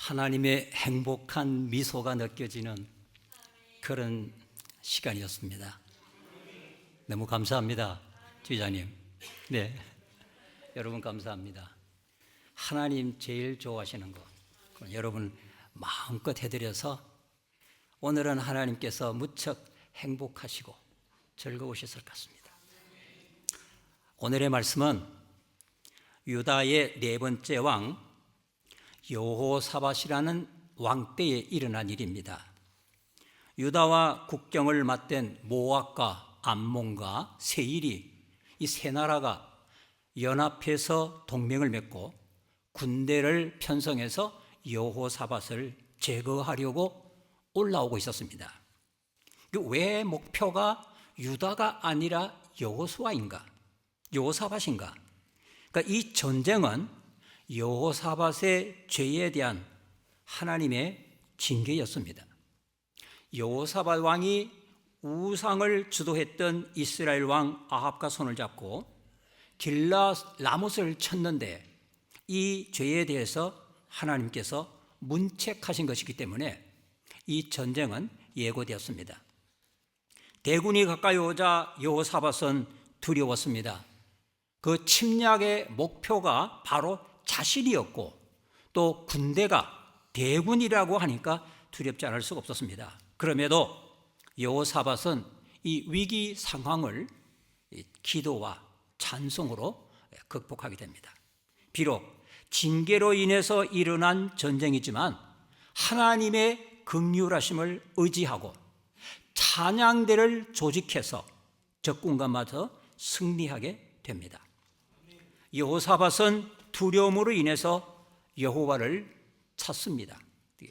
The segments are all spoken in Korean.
하나님의 행복한 미소가 느껴지는 그런 시간이었습니다. 너무 감사합니다, 주의자님. 네, 여러분 감사합니다. 하나님 제일 좋아하시는 거 여러분 마음껏 해드려서 오늘은 하나님께서 무척 행복하시고 즐거우셨을 것 같습니다. 오늘의 말씀은 유다의 네 번째 왕 여호사밧이라는 왕 때에 일어난 일입니다. 유다와 국경을 맞댄 모압과 암몬과 세일이 이 세 나라가 연합해서 동맹을 맺고 군대를 편성해서 여호사밧을 제거하려고 올라오고 있었습니다. 왜 목표가 유다가 아니라 여호수아인가? 여호사밧인가? 그러니까 이 전쟁은 여호사밧의 죄에 대한 하나님의 징계였습니다. 여호사밧 왕이 우상을 주도했던 이스라엘 왕 아합과 손을 잡고 길랏 라못을 쳤는데 이 죄에 대해서 하나님께서 문책하신 것이기 때문에 이 전쟁은 예고되었습니다. 대군이 가까이 오자 여호사밧은 두려웠습니다. 그 침략의 목표가 바로 자신이었고 또 군대가 대군이라고 하니까 두렵지 않을 수가 없었습니다. 그럼에도 여호사밧은 이 위기 상황을 기도와 찬송으로 극복하게 됩니다. 비록 징계로 인해서 일어난 전쟁이지만 하나님의 긍휼하심을 의지하고 찬양대를 조직해서 적군과 맞서 승리하게 됩니다. 여호사밧은 두려움으로 인해서 여호와를 찾습니다.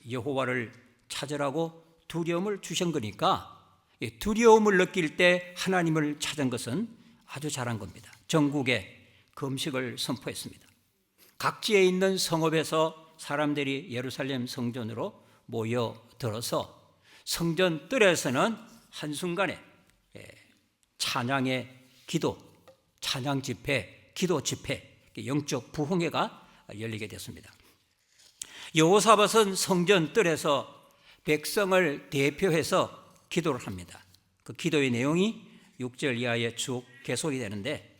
여호와를 찾으라고 두려움을 주신 거니까 두려움을 느낄 때 하나님을 찾은 것은 아주 잘한 겁니다. 전국에 금식을 선포했습니다. 각지에 있는 성읍에서 사람들이 예루살렘 성전으로 모여들어서 성전 뜰에서는 한순간에 찬양의 기도, 찬양 집회, 기도 집회, 영적 부흥회가 열리게 됐습니다. 여호사밧은 성전 뜰에서 백성을 대표해서 기도를 합니다. 그 기도의 내용이 6절 이하에 쭉 계속이 되는데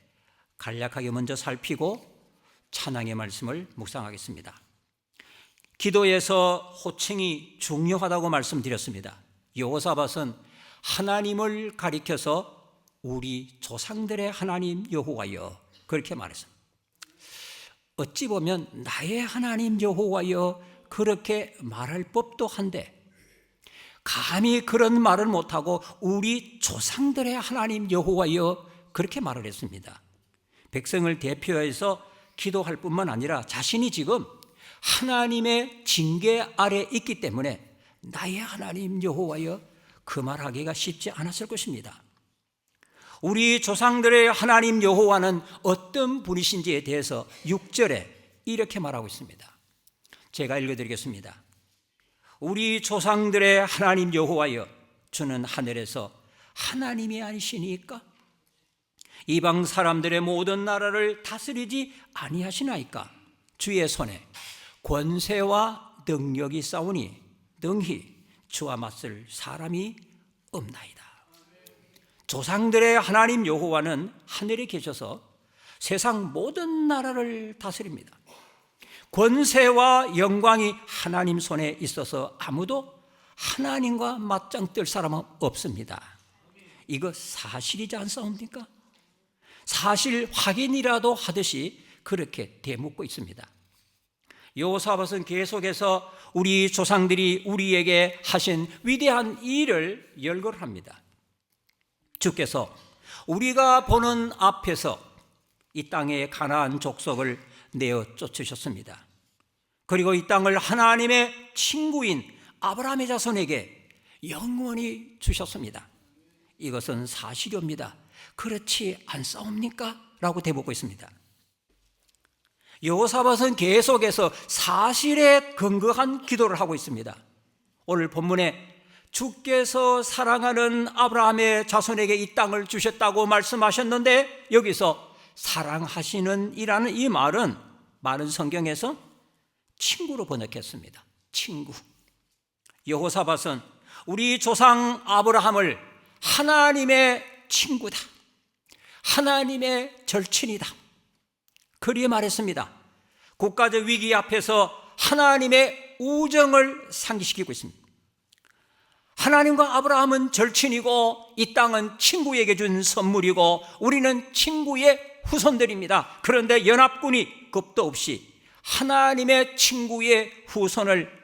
간략하게 먼저 살피고 찬양의 말씀을 묵상하겠습니다. 기도에서 호칭이 중요하다고 말씀드렸습니다. 여호사밧은 하나님을 가리켜서 우리 조상들의 하나님 여호와여 그렇게 말했습니다. 어찌 보면 나의 하나님 여호와여 그렇게 말할 법도 한데 감히 그런 말을 못하고 우리 조상들의 하나님 여호와여 그렇게 말을 했습니다. 백성을 대표해서 기도할 뿐만 아니라 자신이 지금 하나님의 징계 아래 있기 때문에 나의 하나님 여호와여 그 말하기가 쉽지 않았을 것입니다. 우리 조상들의 하나님 여호와는 어떤 분이신지에 대해서 6절에 이렇게 말하고 있습니다. 제가 읽어드리겠습니다. 우리 조상들의 하나님 여호와여 주는 하늘에서 하나님이 아니시니까 이방 사람들의 모든 나라를 다스리지 아니하시나이까 주의 손에 권세와 능력이 싸우니 능히 주와 맞설 사람이 없나이다. 조상들의 하나님 여호와는 하늘에 계셔서 세상 모든 나라를 다스립니다. 권세와 영광이 하나님 손에 있어서 아무도 하나님과 맞짱 뜰 사람은 없습니다. 이거 사실이지 않사옵니까? 사실 확인이라도 하듯이 그렇게 되묻고 있습니다. 여호사밧은 계속해서 우리 조상들이 우리에게 하신 위대한 일을 열거합니다. 주께서 우리가 보는 앞에서 이 땅의 가나안 족속을 내어 쫓으셨습니다. 그리고 이 땅을 하나님의 친구인 아브라함의 자손에게 영원히 주셨습니다. 이것은 사실입니다. 그렇지 않사옵니까? 라고 대묻고 있습니다. 여호사밧은 계속해서 사실에 근거한 기도를 하고 있습니다. 오늘 본문에 주께서 사랑하는 아브라함의 자손에게 이 땅을 주셨다고 말씀하셨는데 여기서 사랑하시는 이라는 이 말은 많은 성경에서 친구로 번역했습니다. 친구. 여호사밧은 우리 조상 아브라함을 하나님의 친구다, 하나님의 절친이다, 그리 말했습니다. 국가적 위기 앞에서 하나님의 우정을 상기시키고 있습니다. 하나님과 아브라함은 절친이고 이 땅은 친구에게 준 선물이고 우리는 친구의 후손들입니다. 그런데 연합군이 겁도 없이 하나님의 친구의 후손을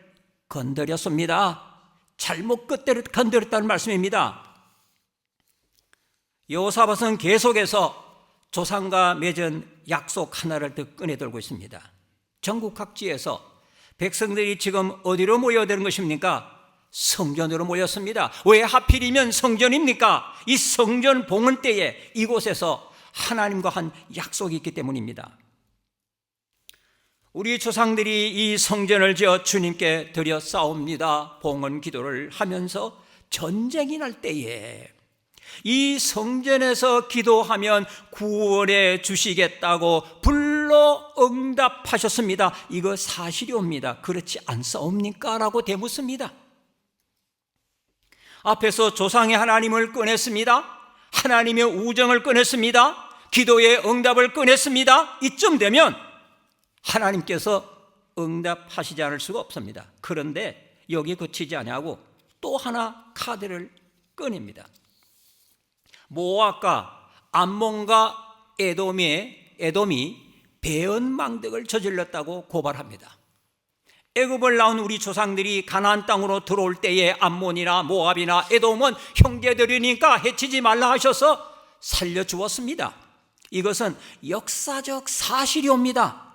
건드렸습니다. 잘못 건드렸다는 말씀입니다. 여호사밧은 계속해서 조상과 맺은 약속 하나를 더 꺼내들고 있습니다. 전국 각지에서 백성들이 지금 어디로 모여드는 것입니까? 성전으로 모였습니다. 왜 하필이면 성전입니까? 이 성전 봉헌 때에 이곳에서 하나님과 한 약속이 있기 때문입니다. 우리 조상들이 이 성전을 지어 주님께 드려 싸웁니다. 봉헌 기도를 하면서 전쟁이 날 때에 이 성전에서 기도하면 구원해 주시겠다고 불러 응답하셨습니다. 이거 사실이옵니다. 그렇지 않사옵니까? 라고 되묻습니다. 앞에서 조상의 하나님을 꺼냈습니다. 하나님의 우정을 꺼냈습니다. 기도의 응답을 꺼냈습니다. 이쯤 되면 하나님께서 응답하시지 않을 수가 없습니다. 그런데 여기 그치지 아니하고 또 하나 카드를 꺼냅니다. 모압과 암몬과 에돔이 배은망덕을 저질렀다고 고발합니다. 애굽을 나온 우리 조상들이 가나안 땅으로 들어올 때에 암몬이나 모압이나 에돔은 형제들이니까 해치지 말라 하셔서 살려주었습니다. 이것은 역사적 사실이옵니다.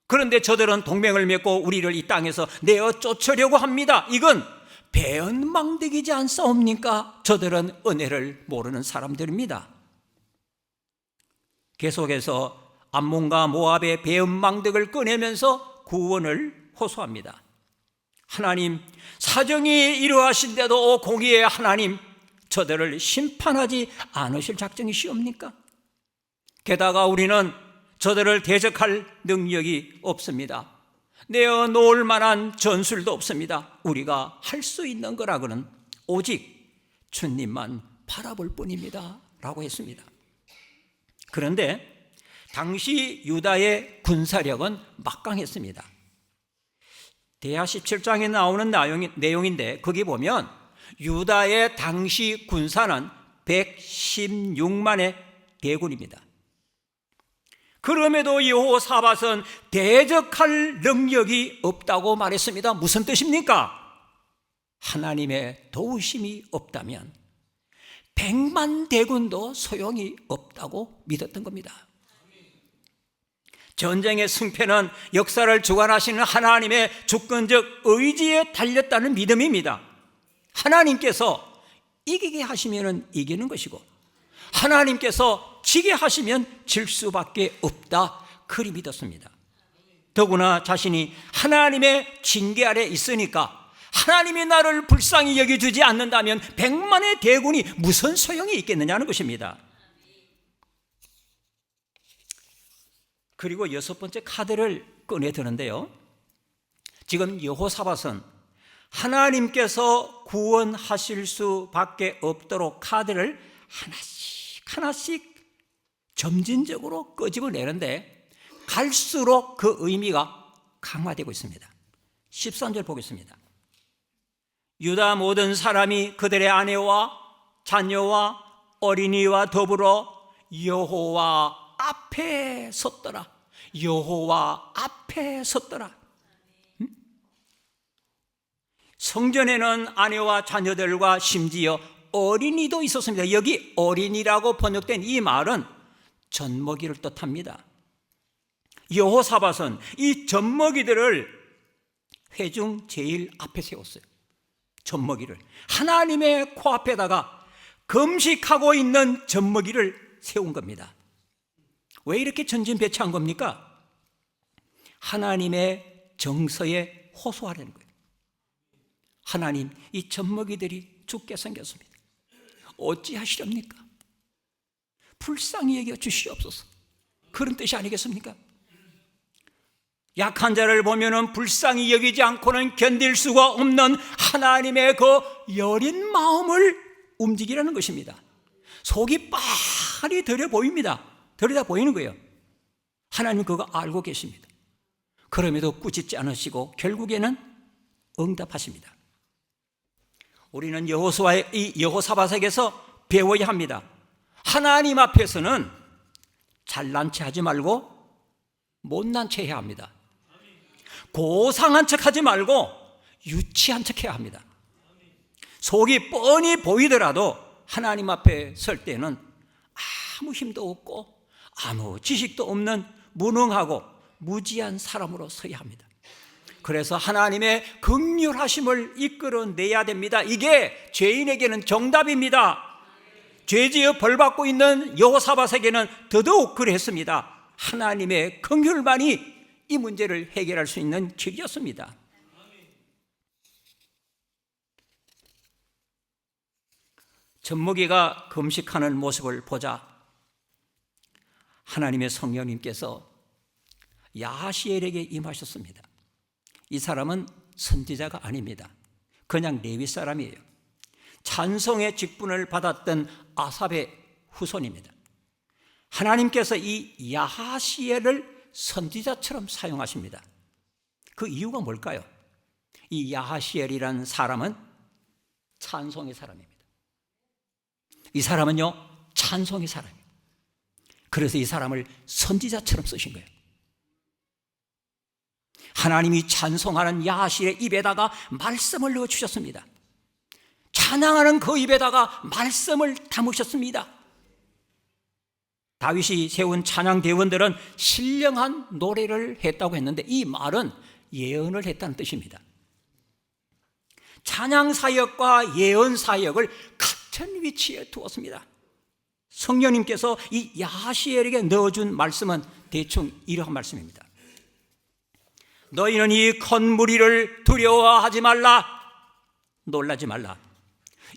그런데 저들은 동맹을 맺고 우리를 이 땅에서 내어 쫓으려고 합니다. 이건 배은망덕이지 않사옵니까? 저들은 은혜를 모르는 사람들입니다. 계속해서 암몬과 모압의 배은망덕을 꺼내면서 구원을 호소합니다. 하나님, 사정이 이러하신데도 공의의 하나님, 저들을 심판하지 않으실 작정이시옵니까? 게다가 우리는 저들을 대적할 능력이 없습니다. 내어 놓을 만한 전술도 없습니다. 우리가 할 수 있는 거라고는 오직 주님만 바라볼 뿐입니다. 라고 했습니다. 그런데 당시 유다의 군사력은 막강했습니다. 대하 17장에 나오는 내용인데 거기 보면 유다의 당시 군사는 116만의 대군입니다. 그럼에도 여호사밧은 대적할 능력이 없다고 말했습니다. 무슨 뜻입니까? 하나님의 도우심이 없다면 100만 대군도 소용이 없다고 믿었던 겁니다. 전쟁의 승패는 역사를 주관하시는 하나님의 주권적 의지에 달렸다는 믿음입니다. 하나님께서 이기게 하시면 이기는 것이고 하나님께서 지게 하시면 질 수밖에 없다, 그리 믿었습니다. 더구나 자신이 하나님의 징계 아래 있으니까 하나님이 나를 불쌍히 여겨주지 않는다면 100만의 대군이 무슨 소용이 있겠느냐는 것입니다. 그리고 여섯 번째 카드를 꺼내드는데요, 지금 여호사밧은 하나님께서 구원하실 수밖에 없도록 카드를 하나씩 점진적으로 끄집어내는데 갈수록 그 의미가 강화되고 있습니다. 13절 보겠습니다. 유다 모든 사람이 그들의 아내와 자녀와 어린이와 더불어 여호와 앞에 섰더라. 여호와 앞에 섰더라. 성전에는 아내와 자녀들과 심지어 어린이도 있었습니다. 여기 어린이라고 번역된 이 말은 젖먹이를 뜻합니다. 여호사밧은 이 젖먹이들을 회중 제일 앞에 세웠어요. 젖먹이를 하나님의 코앞에다가 금식하고 있는 젖먹이를 세운 겁니다. 왜 이렇게 전진배치한 겁니까? 하나님의 정서에 호소하려는 거예요. 하나님, 이 젖먹이들이 죽게 생겼습니다. 어찌하시렵니까? 불쌍히 여겨 주시옵소서. 그런 뜻이 아니겠습니까? 약한 자를 보면은 불쌍히 여기지 않고는 견딜 수가 없는 하나님의 그 여린 마음을 움직이라는 것입니다. 속이 빤히 들여 보입니다. 들여다 보이는 거예요. 하나님 그거 알고 계십니다. 그럼에도 꾸짖지 않으시고 결국에는 응답하십니다. 우리는 여호사밧에게서 배워야 합니다. 하나님 앞에서는 잘난 체 하지 말고 못난 체 해야 합니다. 고상한 척 하지 말고 유치한 척 해야 합니다. 속이 뻔히 보이더라도 하나님 앞에 설 때는 아무 힘도 없고 아무 지식도 없는 무능하고 무지한 사람으로 서야 합니다. 그래서 하나님의 긍휼하심을 이끌어내야 됩니다. 이게 죄인에게는 정답입니다. 죄지어 벌받고 있는 여호사밧에게는 더더욱 그랬습니다. 하나님의 긍휼만이 이 문제를 해결할 수 있는 길이었습니다. 젖먹이가 금식하는 모습을 보자 하나님의 성령님께서 야하시엘에게 임하셨습니다. 이 사람은 선지자가 아닙니다. 그냥 레위 사람이에요. 찬송의 직분을 받았던 아삽의 후손입니다. 하나님께서 이 야하시엘을 선지자처럼 사용하십니다. 그 이유가 뭘까요? 이 야하시엘이라는 사람은 찬송의 사람입니다. 이 사람은요, 찬송의 사람이에요. 그래서 이 사람을 선지자처럼 쓰신 거예요. 하나님이 찬송하는 야하시엘의 입에다가 말씀을 넣어주셨습니다. 찬양하는 그 입에다가 말씀을 담으셨습니다. 다윗이 세운 찬양 대원들은 신령한 노래를 했다고 했는데 이 말은 예언을 했다는 뜻입니다. 찬양 사역과 예언 사역을 같은 위치에 두었습니다. 성령님께서 이 야하시엘에게 넣어준 말씀은 대충 이러한 말씀입니다. 너희는 이 큰 무리를 두려워하지 말라. 놀라지 말라.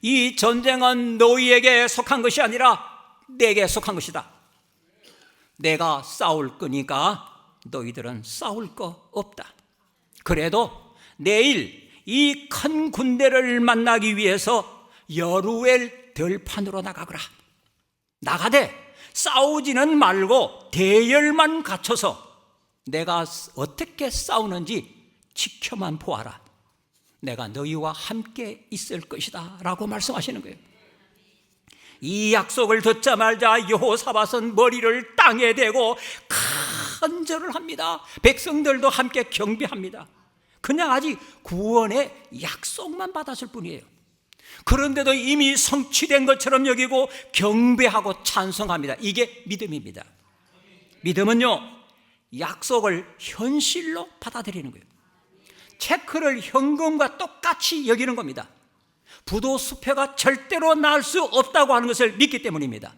이 전쟁은 너희에게 속한 것이 아니라 내게 속한 것이다. 내가 싸울 거니까 너희들은 싸울 거 없다. 그래도 내일 이 큰 군대를 만나기 위해서 여루엘 들판으로 나가거라. 나가되 싸우지는 말고 대열만 갖춰서 내가 어떻게 싸우는지 지켜만 보아라. 내가 너희와 함께 있을 것이다 라고 말씀하시는 거예요. 이 약속을 듣자마자 여호사밧은 머리를 땅에 대고 간절을 합니다. 백성들도 함께 경배합니다. 그냥 아직 구원의 약속만 받았을 뿐이에요. 그런데도 이미 성취된 것처럼 여기고 경배하고 찬송합니다. 이게 믿음입니다. 믿음은요, 약속을 현실로 받아들이는 거예요. 체크를 현금과 똑같이 여기는 겁니다. 부도 수표가 절대로 날 수 없다고 하는 것을 믿기 때문입니다.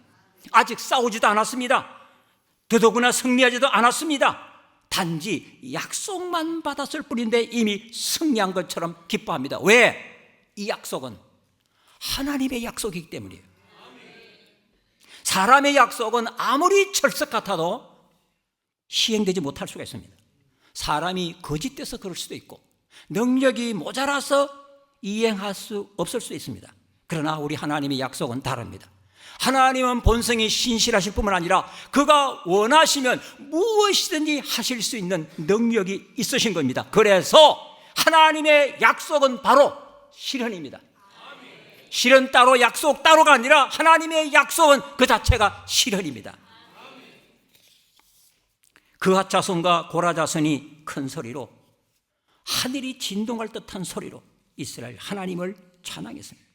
아직 싸우지도 않았습니다. 더더구나 승리하지도 않았습니다. 단지 약속만 받았을 뿐인데 이미 승리한 것처럼 기뻐합니다. 왜? 이 약속은 하나님의 약속이기 때문이에요. 사람의 약속은 아무리 철석 같아도 시행되지 못할 수가 있습니다. 사람이 거짓돼서 그럴 수도 있고 능력이 모자라서 이행할 수 없을 수 있습니다. 그러나 우리 하나님의 약속은 다릅니다. 하나님은 본성이 신실하실 뿐만 아니라 그가 원하시면 무엇이든지 하실 수 있는 능력이 있으신 겁니다. 그래서 하나님의 약속은 바로 실현입니다. 실현 따로 약속 따로가 아니라 하나님의 약속은 그 자체가 실현입니다. 그핫 자손과 고라 자손이 큰 소리로 하늘이 진동할 듯한 소리로 이스라엘 하나님을 찬양했습니다.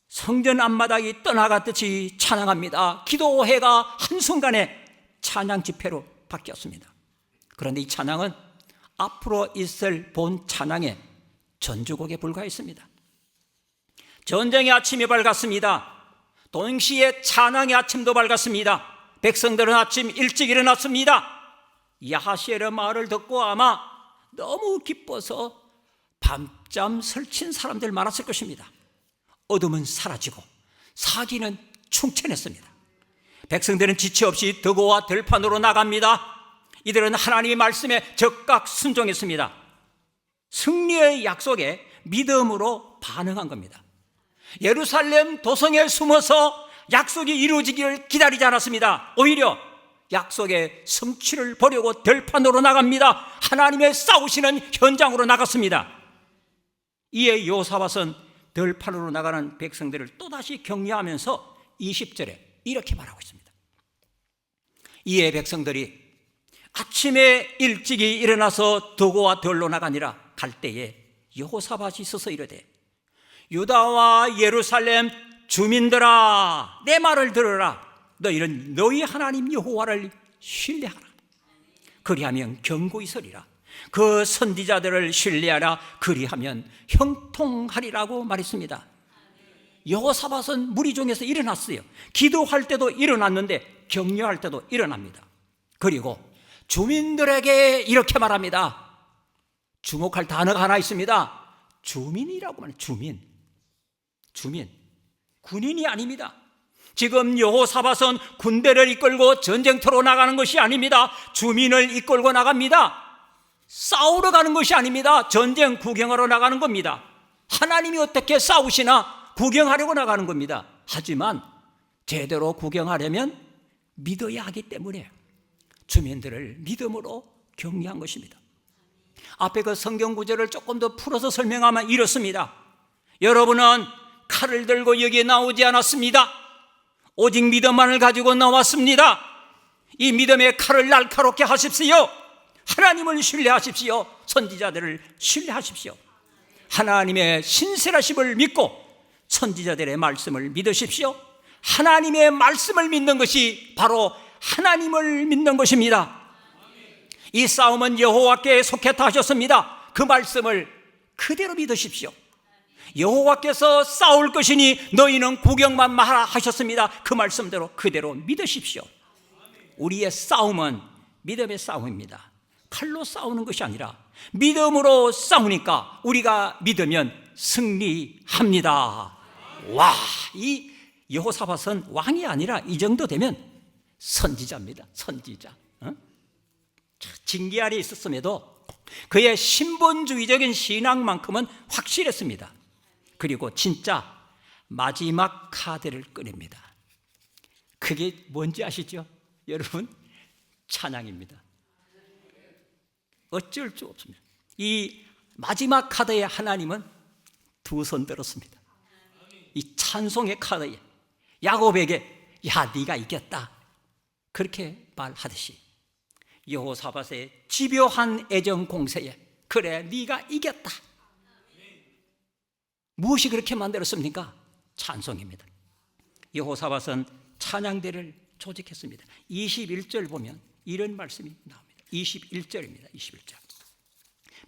성전 앞마당이 떠나갔듯이 찬양합니다. 기도회가 한순간에 찬양 집회로 바뀌었습니다. 그런데 이 찬양은 앞으로 있을 본 찬양의 전주곡에 불과했습니다. 전쟁의 아침이 밝았습니다. 동시에 찬양의 아침도 밝았습니다. 백성들은 아침 일찍 일어났습니다. 야하시엘의 말을 듣고 아마 너무 기뻐서 밤잠 설친 사람들 많았을 것입니다. 어둠은 사라지고 사기는 충천했습니다. 백성들은 지체 없이 더고와 들판으로 나갑니다. 이들은 하나님의 말씀에 적극 순종했습니다. 승리의 약속에 믿음으로 반응한 겁니다. 예루살렘 도성에 숨어서 약속이 이루어지기를 기다리지 않았습니다. 오히려 약속의 성취를 보려고 들판으로 나갑니다. 하나님의 싸우시는 현장으로 나갔습니다. 이에 여호사밧은 들판으로 나가는 백성들을 또다시 격려하면서 20절에 이렇게 말하고 있습니다. 이에 백성들이 아침에 일찍이 일어나서 도고와 들로 나가니라. 갈 때에 여호사밧이 서서 이르되 유다와 예루살렘 주민들아, 내 말을 들으라. 너희는 너희 하나님 여호와를 신뢰하라. 그리하면 견고히 서리라. 그 선지자들을 신뢰하라. 그리하면 형통하리라고 말했습니다. 여호사밧은 무리 중에서 일어났어요. 기도할 때도 일어났는데 격려할 때도 일어납니다. 그리고 주민들에게 이렇게 말합니다. 주목할 단어가 하나 있습니다. 주민이라고 말해요. 주민. 군인이 아닙니다. 지금 여호사밧은 군대를 이끌고 전쟁터로 나가는 것이 아닙니다. 주민을 이끌고 나갑니다. 싸우러 가는 것이 아닙니다. 전쟁 구경하러 나가는 겁니다. 하나님이 어떻게 싸우시나 구경하려고 나가는 겁니다. 하지만 제대로 구경하려면 믿어야 하기 때문에 주민들을 믿음으로 격려한 것입니다. 앞에 그 성경 구절을 조금 더 풀어서 설명하면 이렇습니다. 여러분은 칼을 들고 여기에 나오지 않았습니다. 오직 믿음만을 가지고 나왔습니다. 이 믿음의 칼을 날카롭게 하십시오. 하나님을 신뢰하십시오. 선지자들을 신뢰하십시오. 하나님의 신실하심을 믿고 선지자들의 말씀을 믿으십시오. 하나님의 말씀을 믿는 것이 바로 하나님을 믿는 것입니다. 이 싸움은 여호와께 속했다 하셨습니다. 그 말씀을 그대로 믿으십시오. 여호와께서 싸울 것이니 너희는 구경만 마라 하셨습니다. 그 말씀대로 그대로 믿으십시오. 우리의 싸움은 믿음의 싸움입니다. 칼로 싸우는 것이 아니라 믿음으로 싸우니까 우리가 믿으면 승리합니다. 와, 이 여호사밧은 왕이 아니라 이 정도 되면 선지자입니다. 선지자. 징계 아래 있었음에도 그의 신본주의적인 신앙만큼은 확실했습니다. 그리고 진짜 마지막 카드를 꺼냅니다. 그게 뭔지 아시죠? 여러분, 찬양입니다. 어쩔 수 없습니다. 이 마지막 카드에 하나님은 두 손 들었습니다. 이 찬송의 카드에 야곱에게 야, 네가 이겼다 그렇게 말하듯이 여호사밧의 집요한 애정 공세에 그래, 네가 이겼다. 무엇이 그렇게 만들었습니까? 찬송입니다. 여호사밧은 찬양대를 조직했습니다. 21절 보면 이런 말씀이 나옵니다. 21절입니다. 21절.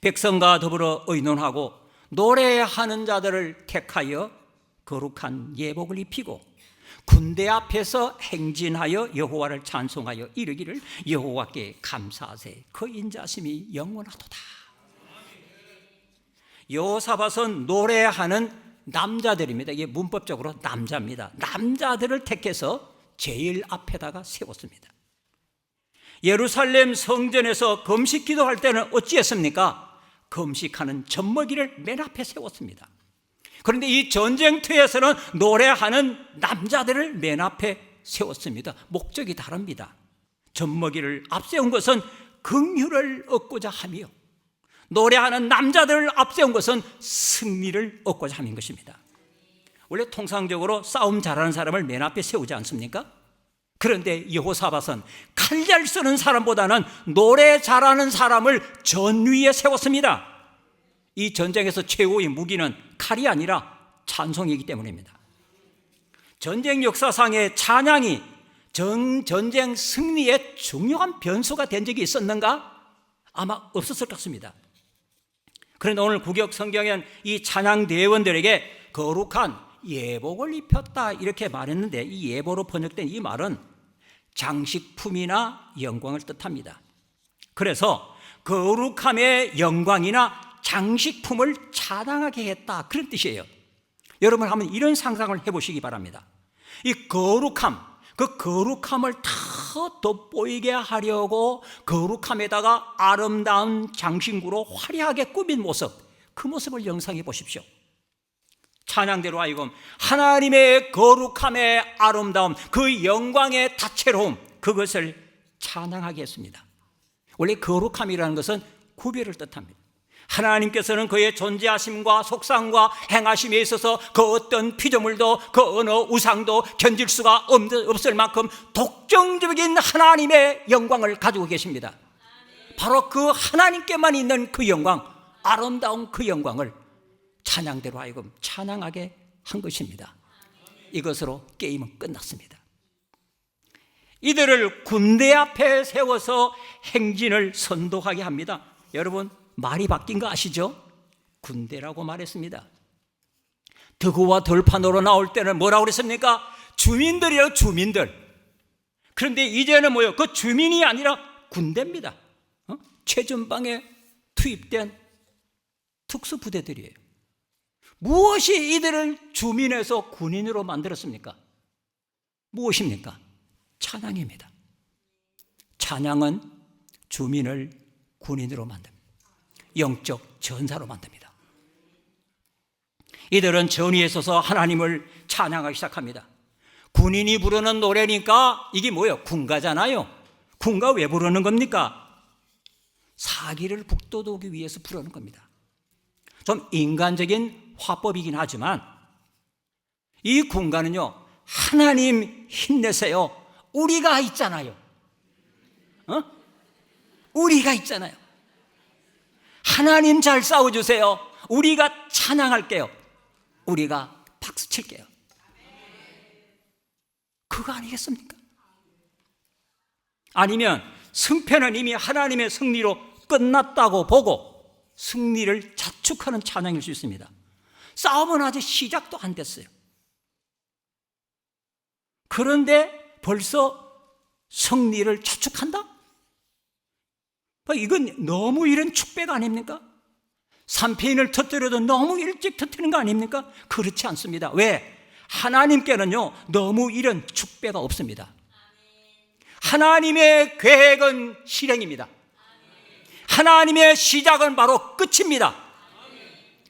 백성과 더불어 의논하고 노래하는 자들을 택하여 거룩한 예복을 입히고 군대 앞에서 행진하여 여호와를 찬송하여 이르기를 여호와께 감사하세 그 인자심이 영원하도다. 여호사밧은 노래하는 남자들입니다. 이게 문법적으로 남자입니다. 남자들을 택해서 제일 앞에다가 세웠습니다. 예루살렘 성전에서 금식 기도할 때는 어찌했습니까? 금식하는 젖먹이를 맨 앞에 세웠습니다. 그런데 이 전쟁터에서는 노래하는 남자들을 맨 앞에 세웠습니다. 목적이 다릅니다. 젖먹이를 앞세운 것은 긍휼을 얻고자 하며 노래하는 남자들을 앞세운 것은 승리를 얻고자 하는 것입니다. 원래 통상적으로 싸움 잘하는 사람을 맨 앞에 세우지 않습니까? 그런데 여호사밧은 칼 잘 쓰는 사람보다는 노래 잘하는 사람을 전위에 세웠습니다. 이 전쟁에서 최고의 무기는 칼이 아니라 찬송이기 때문입니다. 전쟁 역사상의 찬양이 전쟁 승리의 중요한 변수가 된 적이 있었는가? 아마 없었을 것 같습니다. 그런데 오늘 구약 성경엔 이 찬양 대원들에게 거룩한 예복을 입혔다 이렇게 말했는데 이 예보로 번역된 이 말은 장식품이나 영광을 뜻합니다. 그래서 거룩함의 영광이나 장식품을 찬양하게 했다 그런 뜻이에요. 여러분 한번 이런 상상을 해보시기 바랍니다. 이 거룩함, 그 거룩함을 다 더 돋보이게 하려고 거룩함에다가 아름다운 장신구로 화려하게 꾸민 모습, 그 모습을 영상해 보십시오. 찬양대로 하여금 하나님의 거룩함의 아름다움, 그 영광의 다채로움, 그것을 찬양하게 했습니다. 원래 거룩함이라는 것은 구별을 뜻합니다. 하나님께서는 그의 존재하심과 속상과 행하심에 있어서 그 어떤 피조물도 그 어느 우상도 견딜 수가 없을 만큼 독점적인 하나님의 영광을 가지고 계십니다. 바로 그 하나님께만 있는 그 영광, 아름다운 그 영광을 찬양대로 하여금 찬양하게 한 것입니다. 이것으로 게임은 끝났습니다. 이들을 군대 앞에 세워서 행진을 선도하게 합니다. 여러분, 말이 바뀐 거 아시죠? 군대라고 말했습니다. 드고와 들판으로 나올 때는 뭐라고 그랬습니까? 주민들이에요, 주민들. 그런데 이제는 뭐예요? 그 주민이 아니라 군대입니다. 최전방에 투입된 특수부대들이에요. 무엇이 이들을 주민에서 군인으로 만들었습니까? 무엇입니까? 찬양입니다. 찬양은 주민을 군인으로 만듭니다. 영적 전사로 만듭니다. 이들은 전위에 서서 하나님을 찬양하기 시작합니다. 군인이 부르는 노래니까 이게 뭐예요? 군가잖아요. 군가 왜 부르는 겁니까? 사기를 북돋우기 위해서 부르는 겁니다. 좀 인간적인 화법이긴 하지만 이 군가는요, 하나님 힘내세요, 우리가 있잖아요. 우리가 있잖아요. 하나님 잘 싸워주세요, 우리가 찬양할게요, 우리가 박수 칠게요. 그거 아니겠습니까? 아니면 승패는 이미 하나님의 승리로 끝났다고 보고 승리를 자축하는 찬양일 수 있습니다. 싸움은 아직 시작도 안 됐어요. 그런데 벌써 승리를 자축한다? 이건 너무 이런 축배가 아닙니까? 3패인을 터뜨려도 너무 일찍 터뜨리는 거 아닙니까? 그렇지 않습니다. 왜? 하나님께는요, 너무 이런 축배가 없습니다. 하나님의 계획은 실행입니다. 하나님의 시작은 바로 끝입니다.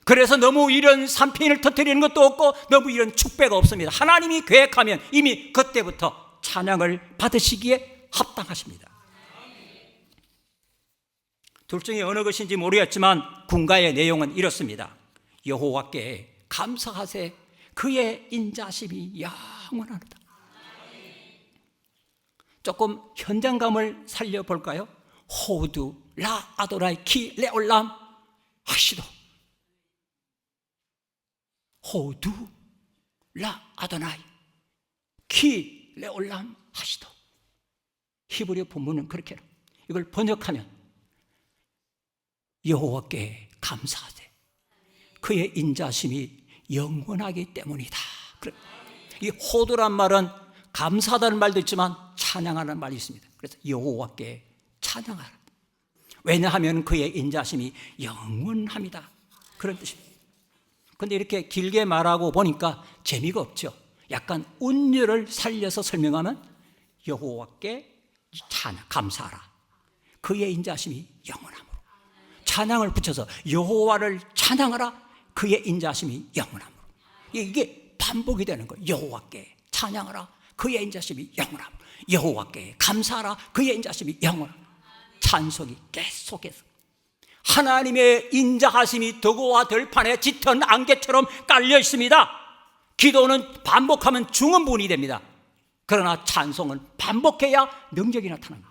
그래서 너무 이런 3패인을 터뜨리는 것도 없고 너무 이런 축배가 없습니다. 하나님이 계획하면 이미 그때부터 찬양을 받으시기에 합당하십니다. 둘 중에 어느 것인지 모르겠지만 군가의 내용은 이렇습니다. 여호와께 감사하세, 그의 인자심이 영원하다. 조금 현장감을 살려볼까요? 호두 라 아도라이 키 레올람 하시도. 호두 라 아도나이 키 레올람 하시도. 히브리어 본문은 그렇게 해요. 이걸 번역하면 여호와께 감사하세, 그의 인자심이 영원하기 때문이다. 이 호두란 말은 감사하다는 말도 있지만 찬양하는 말이 있습니다. 그래서 여호와께 찬양하라. 왜냐하면 그의 인자심이 영원합니다. 그런 뜻입니다. 그런데 이렇게 길게 말하고 보니까 재미가 없죠. 약간 운율을 살려서 설명하면 여호와께 찬양, 감사하라. 그의 인자심이 영원함으로. 찬양을 붙여서 여호와를 찬양하라. 그의 인자심이 영원함으로. 이게 반복이 되는 거예요. 여호와께 찬양하라. 그의 인자심이 영원함으로. 여호와께 감사하라. 그의 인자심이 영원함으로. 찬송이 계속해서 하나님의 인자하심이 덕호와 들판에 짙은 안개처럼 깔려 있습니다. 기도는 반복하면 중언부언이 됩니다. 그러나 찬송은 반복해야 능력이 나타납니다.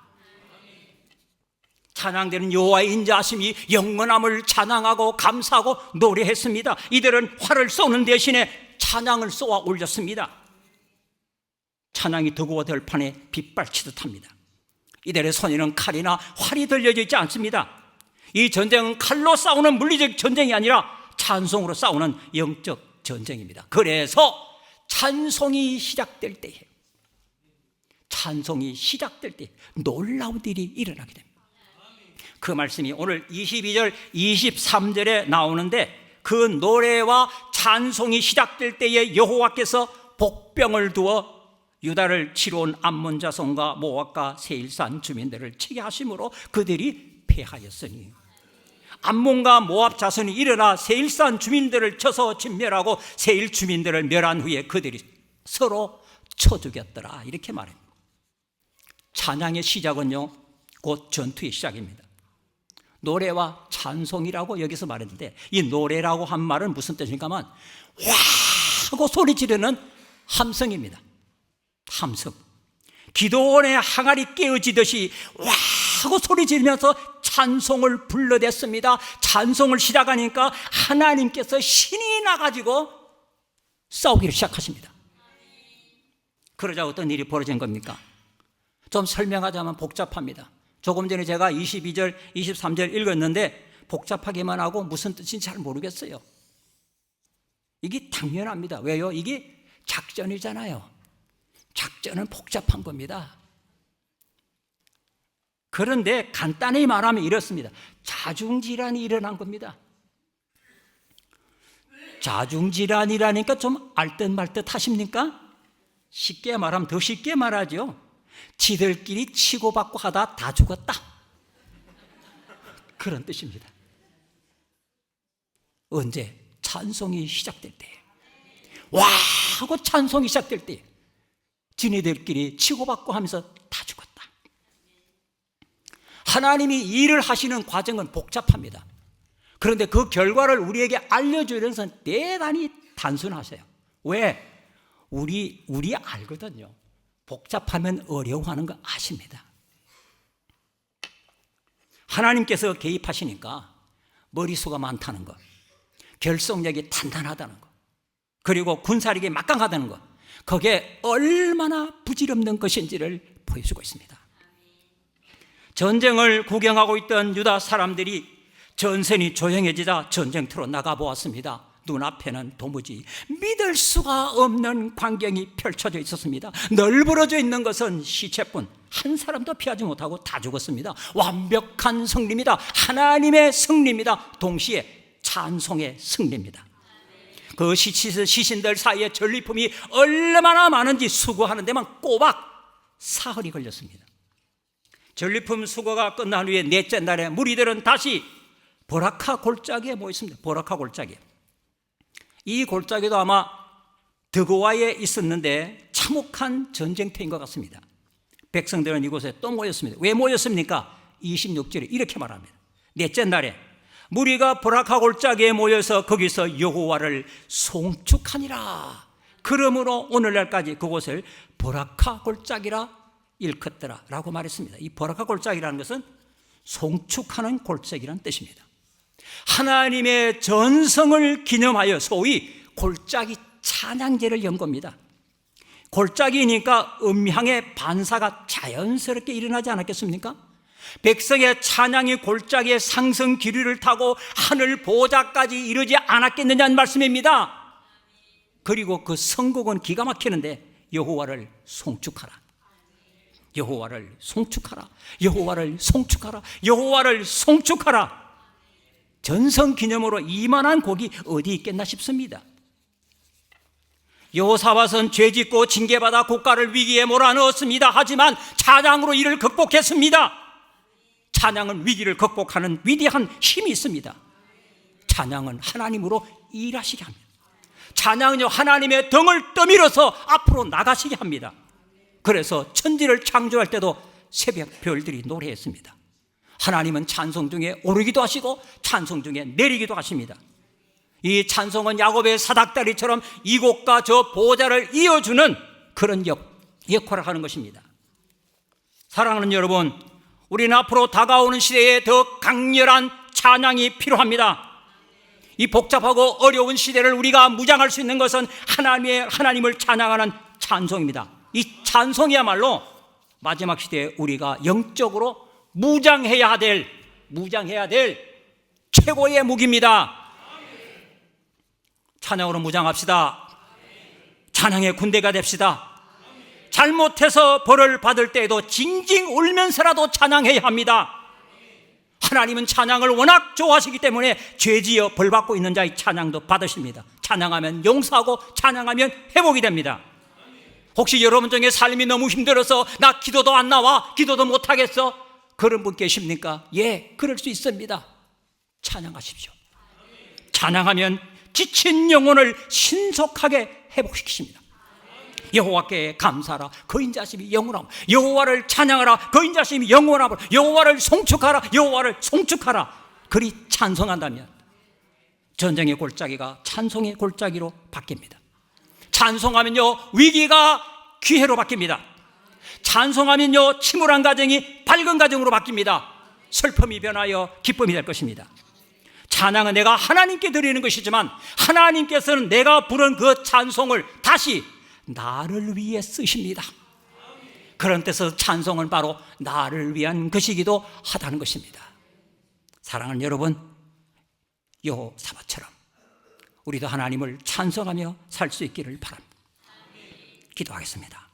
찬양되는 여호와의 인자하심이 영원함을 찬양하고 감사하고 노래했습니다. 이들은 활을 쏘는 대신에 찬양을 쏘아 올렸습니다. 찬양이 덕호와 들판에 빗발치듯 합니다. 이들의 손에는 칼이나 활이 들려져 있지 않습니다. 이 전쟁은 칼로 싸우는 물리적 전쟁이 아니라 찬송으로 싸우는 영적 전쟁입니다. 그래서 찬송이 시작될 때에 놀라운 일이 일어나게 됩니다. 그 말씀이 오늘 22절 23절에 나오는데, 그 노래와 찬송이 시작될 때에 여호와께서 복병을 두어 유다를 치러 온 암몬 자손과 모압과 세일산 주민들을 치게 하심으로 그들이 패하였으니, 암몬과 모압 자손이 일어나 세일산 주민들을 쳐서 진멸하고 세일 주민들을 멸한 후에 그들이 서로 쳐 죽였더라. 이렇게 말합니다. 찬양의 시작은요, 곧 전투의 시작입니다. 노래와 찬송이라고 여기서 말했는데, 이 노래라고 한 말은 무슨 뜻입니까? 와 하고 소리 지르는 함성입니다. 함성. 기도원의 항아리 깨어지듯이 와 하고 소리 지르면서 찬송을 불러댔습니다. 찬송을 시작하니까 하나님께서 신이 나가지고 싸우기를 시작하십니다. 그러자 어떤 일이 벌어진 겁니까? 좀 설명하자면 복잡합니다. 조금 전에 제가 22절, 23절 읽었는데 복잡하게만 하고 무슨 뜻인지 잘 모르겠어요. 이게 당연합니다. 왜요? 이게 작전이잖아요. 작전은 복잡한 겁니다. 그런데 간단히 말하면 이렇습니다. 자중질환이 일어난 겁니다. 자중질환이라니까 좀 알듯 말듯 하십니까? 쉽게 말하면 더 쉽게 말하죠. 지들끼리 치고받고 하다 다 죽었다, 그런 뜻입니다. 언제? 찬송이 시작될 때, 와 하고 찬송이 시작될 때 지네들끼리 치고받고 하면서 다 죽었다. 하나님이 일을 하시는 과정은 복잡합니다. 그런데 그 결과를 우리에게 알려주는 것은 대단히 단순하세요. 왜? 우리 알거든요. 복잡하면 어려워하는 거 아십니다. 하나님께서 개입하시니까 머리수가 많다는 것, 결속력이 단단하다는 것, 그리고 군사력이 막강하다는 것, 그게 얼마나 부질없는 것인지를 보여주고 있습니다. 전쟁을 구경하고 있던 유다 사람들이 전선이 조용해지자 전쟁터로 나가보았습니다. 눈앞에는 도무지 믿을 수가 없는 광경이 펼쳐져 있었습니다. 널브러져 있는 것은 시체뿐, 한 사람도 피하지 못하고 다 죽었습니다. 완벽한 승리입니다. 하나님의 승리입니다. 동시에 찬송의 승리입니다. 그 시신들 사이에 전리품이 얼마나 많은지 수거하는 데만 꼬박 사흘이 걸렸습니다. 전리품 수거가 끝난 후에 넷째 날에 무리들은 다시 보라카 골짜기에 모였습니다. 보라카 골짜기. 이 골짜기도 아마 드고아에 있었는데 참혹한 전쟁터인 것 같습니다. 백성들은 이곳에 또 모였습니다. 왜 모였습니까? 26절에 이렇게 말합니다. 넷째 날에 무리가 보라카 골짜기에 모여서 거기서 여호와를 송축하니라. 그러므로 오늘날까지 그곳을 보라카 골짜기라 일컫더라 라고 말했습니다. 이 보라카 골짜기라는 것은 송축하는 골짜기라는 뜻입니다. 하나님의 전성을 기념하여 소위 골짜기 찬양제를 연 겁니다. 골짜기니까 음향의 반사가 자연스럽게 일어나지 않았겠습니까? 백성의 찬양이 골짜기의 상승 기류를 타고 하늘 보좌까지 이르지 않았겠느냐는 말씀입니다. 그리고 그 선곡은 기가 막히는데, 여호와를 송축하라, 여호와를 송축하라, 여호와를 송축하라, 여호와를 송축하라. 전성기념으로 이만한 곡이 어디 있겠나 싶습니다. 여호사밧은 죄짓고 징계받아 국가를 위기에 몰아넣었습니다. 하지만 찬양으로 이를 극복했습니다. 찬양은 위기를 극복하는 위대한 힘이 있습니다. 찬양은 하나님으로 일하시게 합니다. 찬양은요, 하나님의 등을 떠밀어서 앞으로 나가시게 합니다. 그래서 천지를 창조할 때도 새벽 별들이 노래했습니다. 하나님은 찬송 중에 오르기도 하시고 찬송 중에 내리기도 하십니다. 이 찬송은 야곱의 사닥다리처럼 이곳과 저 보좌를 이어주는 그런 역할을 하는 것입니다. 사랑하는 여러분, 우리는 앞으로 다가오는 시대에 더 강렬한 찬양이 필요합니다. 이 복잡하고 어려운 시대를 우리가 무장할 수 있는 것은 하나님을 찬양하는 찬송입니다. 이 찬송이야말로 마지막 시대에 우리가 영적으로 무장해야 될 최고의 무기입니다. 찬양으로 무장합시다. 찬양의 군대가 됩시다. 잘못해서 벌을 받을 때에도 징징 울면서라도 찬양해야 합니다. 하나님은 찬양을 워낙 좋아하시기 때문에 죄지어 벌 받고 있는 자의 찬양도 받으십니다. 찬양하면 용서하고 찬양하면 회복이 됩니다. 혹시 여러분 중에 삶이 너무 힘들어서 나 기도도 안 나와, 기도도 못하겠어? 그런 분 계십니까? 예, 그럴 수 있습니다. 찬양하십시오. 찬양하면 지친 영혼을 신속하게 회복시키십니다. 여호와께 감사하라, 그 인자심이 영원하고, 여호와를 찬양하라, 그 인자심이 영원하고, 여호와를 송축하라, 여호와를 송축하라. 그리 찬송한다면 전쟁의 골짜기가 찬송의 골짜기로 바뀝니다. 찬송하면요 위기가 기회로 바뀝니다. 찬송하면요 침울한 가정이 밝은 가정으로 바뀝니다. 슬픔이 변하여 기쁨이 될 것입니다. 찬양은 내가 하나님께 드리는 것이지만 하나님께서는 내가 부른 그 찬송을 다시 나를 위해 쓰십니다. 그런 뜻에서 찬송은 바로 나를 위한 것이기도 하다는 것입니다. 사랑하는 여러분, 여호사밧처럼 우리도 하나님을 찬송하며 살 수 있기를 바랍니다. 기도하겠습니다.